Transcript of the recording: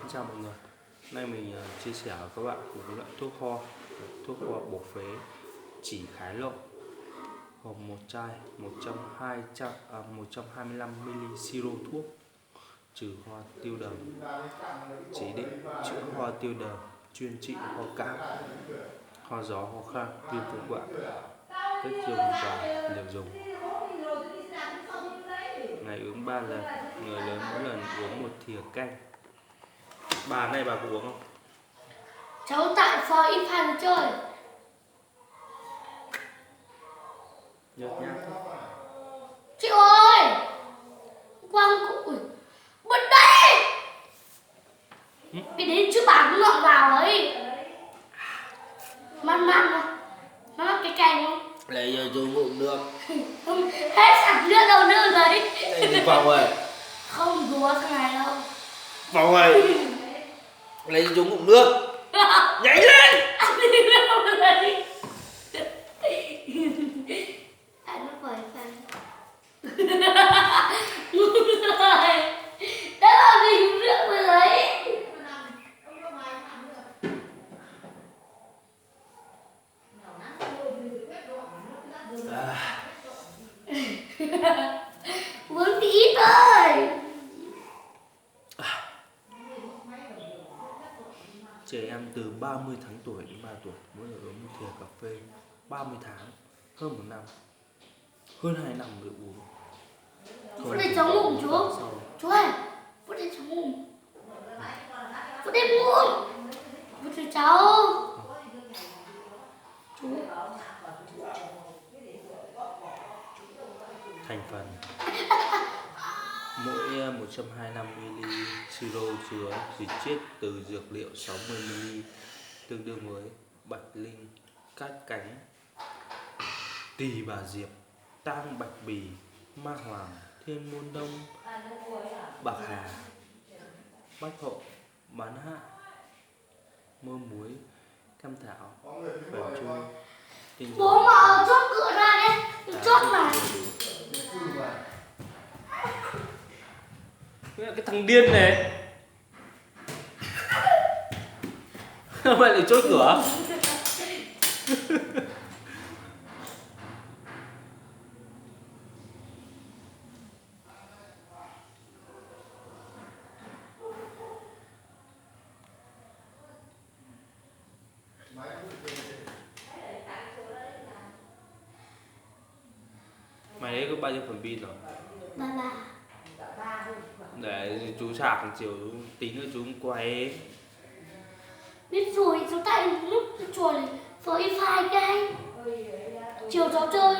Chào mọi người. Hôm nay mình chia sẻ với các bạn một loại thuốc ho bổ phế chỉ khái lộ, gồm một chai 125ml siro thuốc trừ ho tiêu đờm, chỉ định chữa ho tiêu đờm, chuyên trị ho cảm, ho gió, ho khan, viêm phổi quạ. Cách dùng và liều dùng: ngày uống 3 lần, người lớn mỗi lần uống 1 thìa canh. Bà này bà có uống không? Cháu tại phò ít hàng chơi. Nhớt nhát thôi. Chị ơi, quang cụ bật đây. Cái đến chứ bà cũng lọt vào ấy. Man cái cành không? Lấy giờ dùng ngụm nước. Không, hết sạch nước đâu nữa đấy. Đây đi vào rồi. Không đùa thằng này đâu. Vào rồi. Lấy dùng ngụm nước. Nhảy lên. Anh đi đâu đấy? Anh nó phải phanh. Đó là mình nước rồi đấy. Uống tí ít thôi. Trẻ em từ 30 tháng tuổi đến 3 tuổi mỗi người uống 1 thìa cà phê 30 tháng, hơn 1 năm, hơn 2 năm được uống. Phút đây cháu ngủ chú. Chú ơi, phút đây cháu ngủ. Phút đây ngủ. Phút đây cháu. Chú. Thành phần: mỗi 125ml siro chứa dịch chiết từ dược liệu 60ml, tương đương với bạch linh, cát cánh, tỳ bà diệp, tang bạch bì, ma hoàng, thiên môn đông, bạc hà, bách hộ, bán hạ, mơ muối, cam thảo, phèn trung, tinh dầu. Bố mà chốt cửa ra nhé. Chốt này. Cái thằng điên này. Mày lại chốt cửa. Mày đấy có bao nhiêu phần pin rồi? Bà. Để chú sạc chiều tí nữa chú quay. Biết rồi, cháu tại lúc chuột này phơi phai cái. Chiều cháu chơi